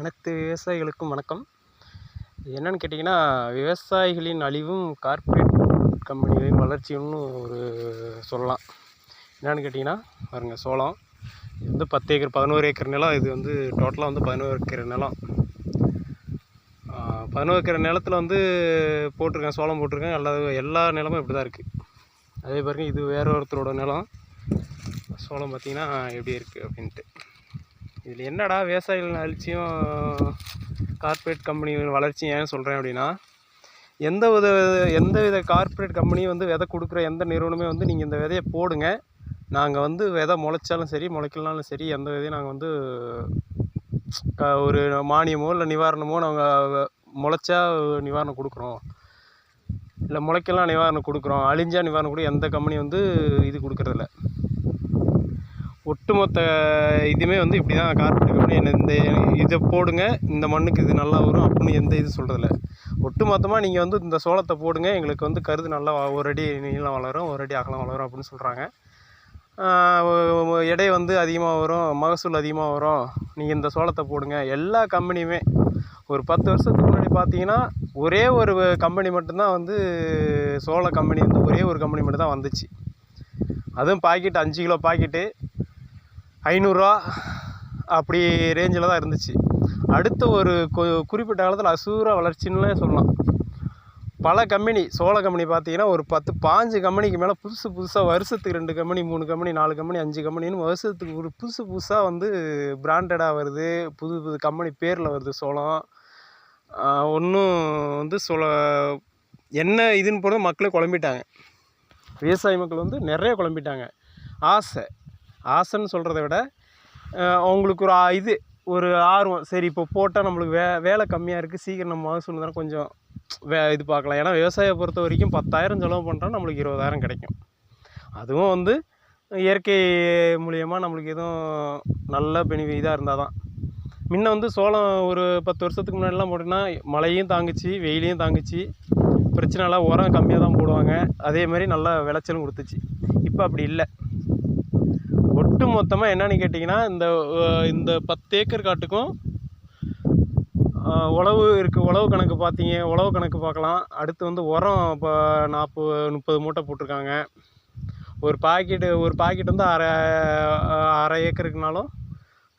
அனைத்து விவசாயிகளுக்கும் வணக்கம். என்னென்னு கேட்டிங்கன்னா, விவசாயிகளின் அழிவும் கார்ப்பரேட் கம்பெனிகளின் வளர்ச்சியும்னு சொல்லலாம். என்னென்னு கேட்டிங்கன்னா பாருங்கள், சோளம் இது வந்து 10 ஏக்கர் 11 ஏக்கர் நிலம். இது வந்து டோட்டலாக வந்து 11 ஏக்கர் நிலம். 11 ஏக்கர் நிலத்தில் வந்து போட்டிருக்கேன், சோளம் போட்டிருக்கேன். எல்லா நிலமும் இப்படி தான் இருக்குது. அதே பாருங்கள், இது வேற ஒருத்தரோட நிலம். சோளம் பார்த்திங்கன்னா எப்படி இருக்குது அப்படின்ட்டு. இதில் என்னடா விவசாயிகளின் அழிச்சியும் கார்ப்பரேட் கம்பெனிகளின் வளர்ச்சியும் ஏன் சொல்கிறேன் அப்படின்னா, எந்தவித கார்ப்பரேட் கம்பெனியும் வந்து விதை கொடுக்குற எந்த நிறுவனமே வந்து நீங்கள் இந்த விதையை போடுங்க, நாங்கள் வந்து விதை முளைச்சாலும் சரி முளைக்கலனாலும் சரி எந்த விதையும் நாங்கள் வந்து ஒரு மானியமோ இல்லை நிவாரணமோ நாங்கள் முளைச்சா நிவாரணம் கொடுக்குறோம், இல்லை முளைக்கலாம் நிவாரணம் கொடுக்குறோம், அழிஞ்சா நிவாரணம் கூட எந்த கம்பெனி வந்து இது கொடுக்குறதில்ல. ஒட்டுமொத்த இதுவுமே வந்து இப்படி தான் கார்ப்பரேட் கம்பெனி இந்த இதை போடுங்க, இந்த மண்ணுக்கு இது நல்லா வரும் அப்படின்னு எந்த இது சொல்கிறதில்ல. ஒட்டுமொத்தமாக நீங்கள் வந்து இந்த சோளத்தை போடுங்க, எங்களுக்கு வந்து கருது நல்லா ஒரு அடி நீளம் வளரும், ஒரு அடி அகலம் வளரும் அப்படின்னு சொல்கிறாங்க. எடை வந்து அதிகமாக வரும், மகசூல் அதிகமாக வரும், நீங்கள் இந்த சோளத்தை போடுங்க. எல்லா கம்பெனியுமே ஒரு 10 வருஷத்துக்கு முன்னாடி பார்த்தீங்கன்னா ஒரே ஒரு கம்பெனி மட்டும்தான் வந்து சோள கம்பெனி வந்து ஒரே ஒரு கம்பெனி மட்டும் தான் வந்துச்சு. அதுவும் பாக்கெட் 5 கிலோ பாக்கெட்டு 500 அப்படி ரேஞ்சில் தான் இருந்துச்சு. அடுத்த ஒரு குறிப்பிட்ட காலத்தில் அசூர வளர்ச்சின்னு சொல்லலாம். பல கம்பெனி சோள கம்பெனி பார்த்தீங்கன்னா ஒரு 10-15 கம்பெனிக்கு மேலே புதுசாக வருஷத்துக்கு 2 கம்பெனி 3 கம்பெனி 4 கம்பெனி 5 கம்பெனின்னு வருஷத்துக்கு ஒரு புதுசாக வந்து பிராண்டடாக வருது, புது கம்பெனி பேரில் வருது சோளம். ஒன்றும் வந்து என்ன இதுன்னு போட மக்களே குழம்பிட்டாங்க. விவசாய மக்கள் வந்து நிறைய குழம்பிட்டாங்க. ஆசைன்னு சொல்கிறத விட அவங்களுக்கு ஒரு ஆர்வம். சரி, இப்போ போட்டால் நம்மளுக்கு வேலை கம்மியாக இருக்குது, சீக்கிரம் நம்ம மகசூல் தானே கொஞ்சம் இது பார்க்கலாம். ஏன்னா விவசாயியை பொறுத்த வரைக்கும் 10,000 செலவு பண்ணுறோம், நம்மளுக்கு 20,000 கிடைக்கும். அதுவும் வந்து இயற்கை மூலியமாக நம்மளுக்கு எதுவும் நல்ல இதாக இருந்தால் தான். முன்ன வந்து சோளம் ஒரு 10 வருஷத்துக்கு முன்னாடிலாம் போட்டிங்கன்னா மழையும் தாங்குச்சு, வெயிலையும் தாங்குச்சு, பிரச்சனைலாம் உரம் கம்மியாக தான் போடுவாங்க, அதே மாதிரி நல்லா விளைச்சலும் கொடுத்துச்சு. இப்போ அப்படி இல்லை. ஒட்டு மொத்தமாக என்னன்னு கேட்டிங்கன்னா, இந்த 10 ஏக்கர் காட்டுக்கும் உழவு கணக்கு பார்த்தீங்க, உழவு கணக்கு பார்க்கலாம். அடுத்து வந்து உரம் இப்போ 40-30 மூட்டை போட்டிருக்காங்க. ஒரு பாக்கெட் வந்து அரை ஏக்கருக்குனாலும்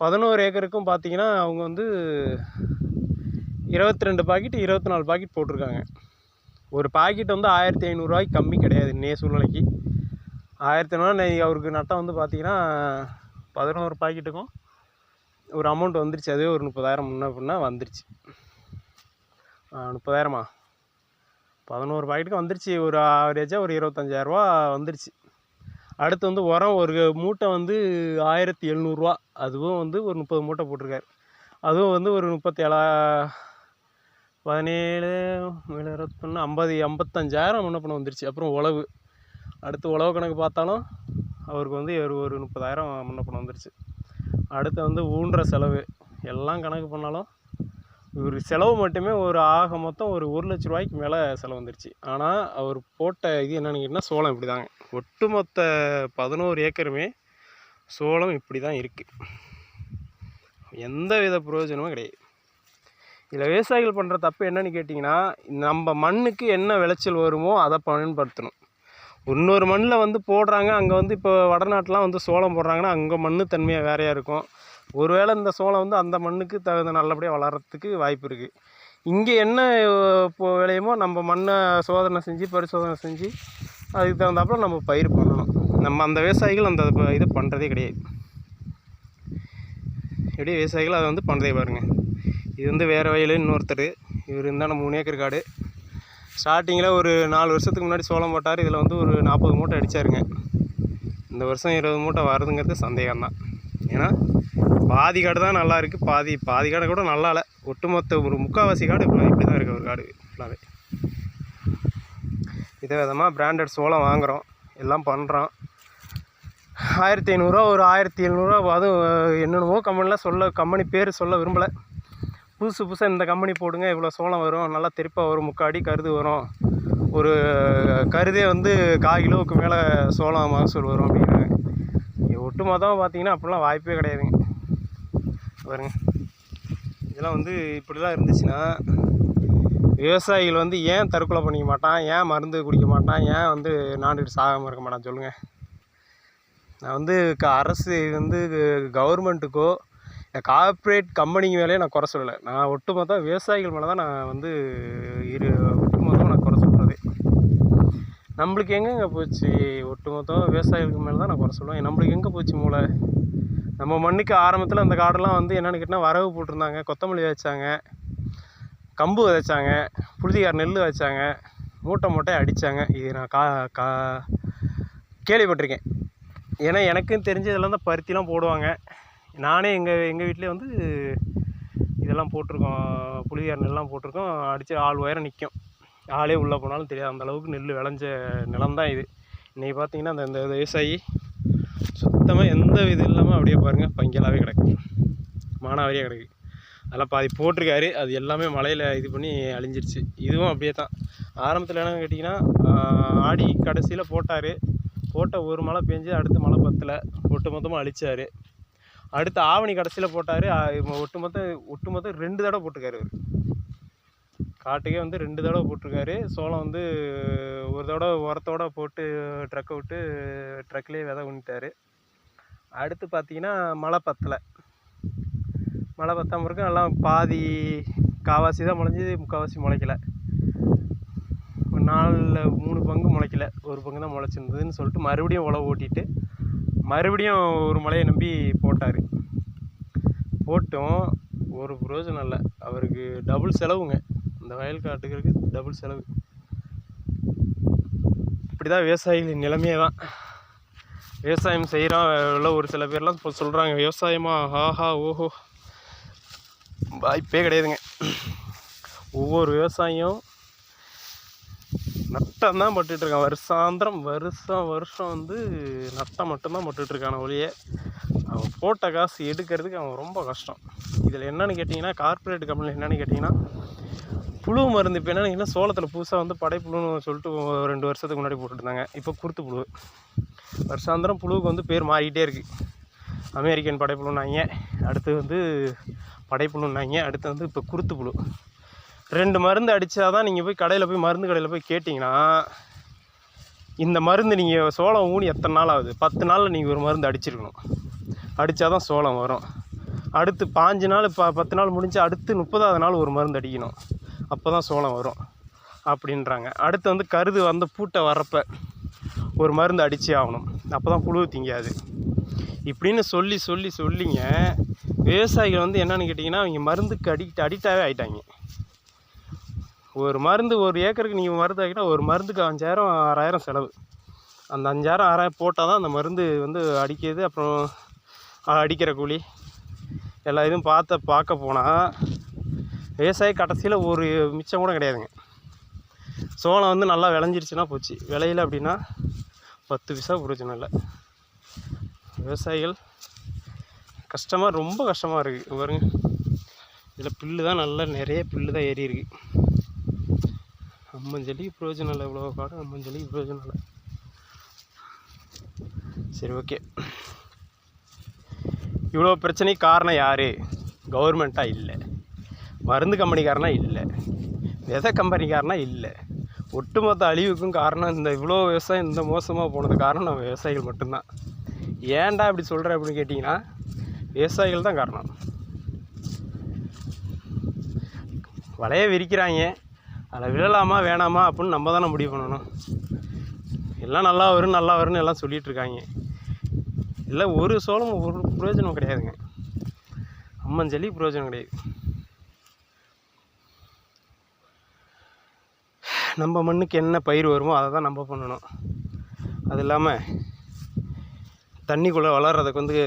11 ஏக்கருக்கும் பார்த்தீங்கன்னா அவங்க வந்து 22 பாக்கெட் 24 பாக்கெட் போட்டிருக்காங்க. ஒரு பாக்கெட் வந்து 1500 கம்மி கிடையாது இன்னைய சூழ்நிலைக்கு. 1500 அவருக்கு நட்டம் வந்து பார்த்தீங்கன்னா 11 பாக்கெட்டுக்கும் ஒரு அமௌண்ட் வந்துருச்சு. அதுவே ஒரு 30,000 முன்ன அப்படின்னா வந்துருச்சு. 30,000 11 பாக்கெட்டுக்கும் வந்துருச்சு. ஒரு ஆவரேஜாக ஒரு 25,000 வந்துருச்சு. அடுத்து வந்து உரம் ஒரு மூட்டை வந்து 1,700. அதுவும் வந்து ஒரு 30 மூட்டை போட்டிருக்காரு. அதுவும் வந்து ஒரு 37 17 21 50 55,000 முன்ன பண்ண வந்துருச்சு. அப்புறம் உழவு, அடுத்து உழவு கணக்கு பார்த்தாலும் அவருக்கு வந்து ஒரு 30,000 முன்ன பண்ண வந்துருச்சு. அடுத்து வந்து ஊன்ற செலவு எல்லாம் கணக்கு பண்ணாலும் இவர் செலவு மட்டுமே ஆக மொத்தம் ஒரு 1,00,000 மேலே செலவு வந்துருச்சு. ஆனால் அவர் போட்ட இது என்னென்னு கேட்டிங்கன்னா சோளம் இப்படி தாங்க. ஒட்டுமொத்த 11 ஏக்கருமே சோளம் இப்படி தான் இருக்குது. எந்த வித பிரயோஜனமும் கிடையாது. இதில் விவசாயிகள் பண்ணுற தப்பு என்னென்னு கேட்டிங்கன்னா, நம்ம மண்ணுக்கு என்ன விளைச்சல் வருமோ அதை பயன்படுத்தணும். இன்னொரு மண்ணில் வந்து போடுறாங்க, அங்கே வந்து இப்போ வடநாட்டெலாம் வந்து சோளம் போடுறாங்கன்னா அங்கே மண் தன்மையாக வேறையாக இருக்கும். ஒருவேளை இந்த சோளம் வந்து அந்த மண்ணுக்கு நல்லபடியாக வளர்கிறதுக்கு வாய்ப்பு இருக்குது. இங்கே என்ன விளையுமோ நம்ம மண்ணை பரிசோதனை செஞ்சு அதுக்கு தகுந்தாப்புல நம்ம பயிர் பண்ணணும். நம்ம அந்த விவசாயிகள் அந்த இதை பண்ணுறதே கிடையாது. எப்படி விவசாயிகள் அதை வந்து பண்ணுறதே பாருங்கள். இது வந்து வேறு வயல் இன்னொருத்தர், இவர் இருந்தால் 3 ஏக்கர் காடு. ஸ்டார்டிங்கில் ஒரு 4 வருஷத்துக்கு முன்னாடி சோளம் போட்டார். இதில் வந்து ஒரு 40 மூட்டை அடித்தாருங்க. இந்த வருஷம் 20 மூட்டை வருதுங்கிறது சந்தேகம்தான். ஏன்னா பாதி காடு தான் நல்லா இருக்குது, பாதி காடை கூட நல்லா இல்லை. ஒட்டுமொத்த ஒரு முக்கால்வாசி காடு இப்படி தான் இருக்குது. ஒரு காடு ஃபுல்லாகவே இதே விதமாக பிராண்டட் சோளம் வாங்குகிறோம், எல்லாம் பண்ணுறோம். 1,500 ஒரு 1,700 அதுவும் என்னென்னமோ கம்பெனி பேர் சொல்ல விரும்பலை. புதுசாக இந்த கம்பெனி போடுங்க, இவ்வளோ சோளம் வரும், நல்லா தெளிப்பாக வரும், 3/4 அடி கருது வரும், ஒரு கருதே வந்து 1/4 கிலோவுக்கு மேலே சோளம் மகசூல் வரும் அப்படிங்கிறாங்க. ஒட்டு மொத்தமாக பார்த்தீங்கன்னா அப்படிலாம் வாய்ப்பே கிடையாதுங்க. பாருங்க. இதெல்லாம் வந்து இப்படிலாம் இருந்துச்சுன்னா விவசாயிகள் வந்து ஏன் தற்கொலை பண்ணிக்க மாட்டான், ஏன் மருந்து குடிக்க மாட்டான், ஏன் வந்து நாண்டுட்டு சாகாமல் இருக்க மாட்டான் சொல்லுங்கள். நான் வந்து அரசு வந்து கவர்மெண்ட்டுக்கோ கார்ப்பரேட் கம்பெனிங்க மேலேயே நான் குறை சொல்லலை. நான் ஒட்டுமொத்த விவசாயிகள் மேலே தான் நான் வந்து ஒட்டுமொத்தமாக நான் குறை சொல்கிறது. நம்மளுக்கு எங்கெங்கே போச்சு? ஒட்டுமொத்தமாக விவசாயிகளுக்கு மேலே தான் நான் குறை சொல்லுவேன். நம்மளுக்கு எங்கே போச்சு மூளை? நம்ம மண்ணுக்கு ஆரம்பத்தில் அந்த காடெல்லாம் வந்து என்னென்னு கேட்டால் வரவு போட்டிருந்தாங்க, கொத்தமல்லி வச்சாங்க, கம்பு விதைச்சாங்க, புழுதிகார நெல் வச்சாங்க, மூட்டை மூட்டை அடித்தாங்க. இது நான் கேள்விப்பட்டிருக்கேன். ஏன்னா எனக்கும் தெரிஞ்ச இதெல்லாம் தான் பருத்திலாம் போடுவாங்க. நானே எங்கள் வீட்டிலே வந்து இதெல்லாம் போட்டிருக்கோம், புழுதிகார நெல்லாம் போட்டிருக்கோம். அடித்து ஆள் உயரம் நிற்கும், ஆளே உள்ளே போனாலும் தெரியாது, அந்தளவுக்கு நெல் விளைஞ்ச நிலம் தான் இது. இன்றைக்கி பார்த்தீங்கன்னா அந்த விவசாயி சுத்தமாக எந்த இது இல்லாமல் அப்படியே பாருங்கள் பங்கலாகவே கிடக்கு, மானாவாரியாக கிடக்கு. அதெல்லாம் பாதி போட்டிருக்காரு, அது எல்லாமே மழையில் இது பண்ணி அழிஞ்சிருச்சு. இதுவும் அப்படியே தான். ஆரம்பத்தில் என்னென்னு கேட்டிங்கன்னா ஆடி கடைசியில் போட்ட ஒரு மழை பெஞ்சு அடுத்த மழை பத்தலை, ஒட்டுமொத்தமாக அழிச்சார். அடுத்து ஆவணி கடைசியில் போட்டார். ஒட்டுமொத்தம் 2 தடவை போட்டிருக்காரு. அவர் காட்டுக்கே வந்து 2 தடவை போட்டிருக்காரு. சோளம் வந்து ஒரு தடவை உரத்தோடு போட்டு ட்ரக்கை விட்டு ட்ரக்லேயே விதை உண்ணிட்டார். அடுத்து பார்த்திங்கன்னா மழை பத்தாமல் இருக்கு. நல்லா பாதி காவாசி தான் முளைஞ்சி, முக்கால்வாசி முளைக்கலை. ஒரு 3 பங்கு முளைக்கலை, 1 பங்கு தான் முளைச்சிருந்ததுன்னு சொல்லிட்டு மறுபடியும் உழவு ஓட்டிட்டு மறுபடியும் ஒரு மழையை நம்பி போட்டும் ஒரு பிரயோஜனம் இல்லை. அவருக்கு டபுள் செலவுங்க, இந்த வயல் காட்டுக்கிறதுக்கு டபுள் செலவு. இப்படி தான் விவசாயிகளின் நிலைமையே தான். விவசாயம் செய்கிறோம் ஒரு சில பேர்லாம் இப்போ சொல்கிறாங்க விவசாயமா ஆஹா ஓஹோ, வாய்ப்பே கிடையாதுங்க. ஒவ்வொரு விவசாயியும் நட்டம் தான் பட்டுட்ருக்கான். வருஷம் வந்து நட்டம் மட்டும்தான் பட்டுட்ருக்கான ஒழிய அவன் போட்ட காசு எடுக்கிறதுக்கு அவன் ரொம்ப கஷ்டம். இதில் என்னென்னு கேட்டிங்கன்னா கார்ப்பரேட் கம்பெனியில் என்னென்னு கேட்டிங்கன்னா புழு மருந்து. இப்போ என்னென்னு கேட்டிங்கன்னா சோளத்தில் புதுசாக வந்து படைப்புழுன்னு சொல்லிட்டு 2 வருஷத்துக்கு முன்னாடி போட்டுருந்தாங்க. இப்போ குருத்து புழு. வருஷாந்திரம் புழுவுக்கு வந்து பேர் மாறிக்கிட்டே இருக்குது. அமெரிக்கன் படைப்புழுன்னாங்க, அடுத்து வந்து படைப்புழுன்னாங்க, அடுத்து வந்து இப்போ குருத்து புழு. 2 மருந்து அடித்தா தான் நீங்கள் போய் மருந்து கடையில் போய் கேட்டிங்கன்னா இந்த மருந்து நீங்கள் சோளம் ஊனி எத்தனை நாள் ஆகுது? 10 நாளில் நீங்கள் ஒரு மருந்து அடிச்சிருக்கணும். அடித்தா தான் சோளம் வரும். அடுத்து 5 நாள் 10 நாள் முடிஞ்சு அடுத்து 30ஆவது நாள் ஒரு மருந்து அடிக்கணும், அப்போ தான் சோளம் வரும் அப்படின்றாங்க. அடுத்து வந்து கருது வந்து பூட்டை வரப்போ ஒரு மருந்து அடித்தே ஆகணும், அப்போ தான் புழு திங்காது இப்படின்னு சொல்லிங்க விவசாயிகள் வந்து என்னென்னு கேட்டிங்கன்னா அவங்க மருந்துக்கு அடிக்டாகவே ஆகிட்டாங்க. ஒரு மருந்து ஒரு ஏக்கருக்கு நீங்கள் மருந்து ஆகிட்டா ஒரு மருந்துக்கு 5000 6000 செலவு. அந்த 5000 6000 போட்டால் தான் அந்த மருந்து வந்து அடிக்கிறது. அப்புறம் அடிக்கிற கூலி எல்லா இதுவும் பார்க்க போனால் விவசாயி கடைசியில் ஒரு மிச்சம் கூட கிடையாதுங்க. சோளம் வந்து நல்லா விளைஞ்சிருச்சுன்னா போச்சு, விளையில அப்படின்னா 10 பைசா பிரயோஜனம் இல்லை. விவசாயிகள் ரொம்ப கஷ்டமாக இருக்குது. பாருங்க, இதில் புல்லு தான் நல்லா நிறைய புல்லு தான் ஏறி இருக்குது. அம்மஞ்சளிக்கு பிரயோஜனம் இல்லை, இவ்வளோ காடு அம்மஞ்சளிக்கு பிரயோஜனம் இல்லை. சரி, ஓகே. இவ்வளோ பிரச்சனைக்கு காரணம் யார்? கவர்மெண்ட்டாக இல்லை, மருந்து கம்பெனிக்காரனா இல்லை, விதை கம்பெனிக்காரனா இல்லை. ஒட்டுமொத்த அழிவுக்கும் காரணம் இவ்வளோ விவசாயம் இந்த மோசமாக போனது காரணம் நம்ம விவசாயிகள் மட்டும்தான். ஏன்டா இப்படி சொல்கிறேன் அப்படின்னு கேட்டிங்கன்னா விவசாயிகள் தான் காரணம். வலையை விரிக்கிறாங்க, அதில் விழலாமா வேணாமா அப்படின்னு நம்ம தானே முடிவு பண்ணணும். எல்லாம் நல்லா வரும்னு எல்லாம் சொல்லிகிட்ருக்காங்க. இல்லை ஒரு சோளம் ஒரு பிரயோஜனம் கிடையாதுங்க, அம்மஞ்சளி பிரயோஜனம் கிடையாது. நம்ம மண்ணுக்கு என்ன பயிர் வருமோ அதை தான் நம்ம பண்ணணும். அது இல்லாமல் தண்ணிக்குள்ளே வளர்கிறதுக்கு வந்து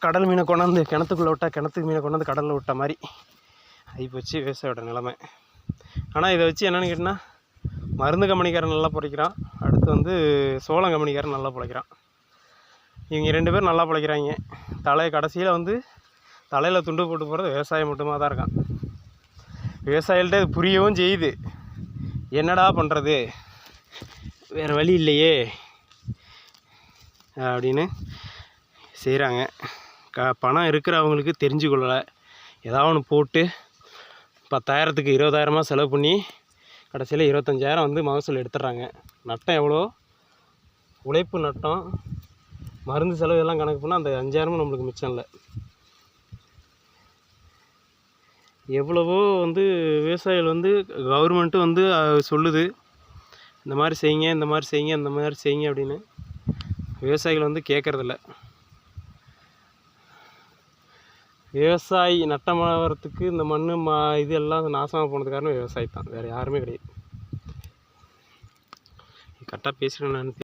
கடல் மீனை கொண்டாந்து கிணத்துக்குள்ளே விட்டால் கிணத்துக்கு மீனை கொண்டாந்து கடலில் விட்ட மாதிரி ஆகிப்போச்சு விவசாயோட நிலைமை. ஆனால் இதை வச்சு என்னென்னு கேட்டிங்கன்னா மருந்து கம்பெனிக்காரன் நல்லா பிழைக்கிறான், அடுத்து வந்து சோளம் கம்பெனிக்காரன் நல்லா பிழைக்கிறான். இவங்க 2 பேரும் நல்லா பிழைக்கிறாங்க. கடைசியில் வந்து தலையில் துண்டு போட்டு போகிறது விவசாயம் மட்டுமாக தான் இருக்கான். விவசாயிகள்கிட்ட இது புரியவும் செய்யுது, என்னடா பண்ணுறது வேறு வழி இல்லையே அப்படின்னு செய்கிறாங்க. பணம் இருக்கிறவங்களுக்கு தெரிஞ்சு கொள்ளலை, ஏதாவது ஒன்று போட்டு 10,000க்கு 20,000 செலவு பண்ணி கடைசியில் 25,000 வந்து மகசூல் எடுத்துடுறாங்க. நட்டம் எவ்வளோ, உழைப்பு நட்டம், மருந்து செலவு எல்லாம் கணக்கு பண்ணால் அந்த 5,000 நம்மளுக்கு மிச்சம் இல்லை. எவ்வளவோ வந்து விவசாயிகள் வந்து கவர்மெண்ட்டு வந்து சொல்லுது, இந்த மாதிரி செய்யுங்க, இந்த மாதிரி செய்யுங்க, இந்த மாதிரி செய்யுங்க அப்படின்னு. விவசாயிகள் வந்து கேட்குறதில்ல. விவசாயி நட்டமாகறதுக்கு இந்த மண் இது எல்லாம் நாசமாக போனது காரணம் விவசாயி தான், வேறு யாருமே கிடையாது. கரெக்டாக பேசுகிறேன் நான்.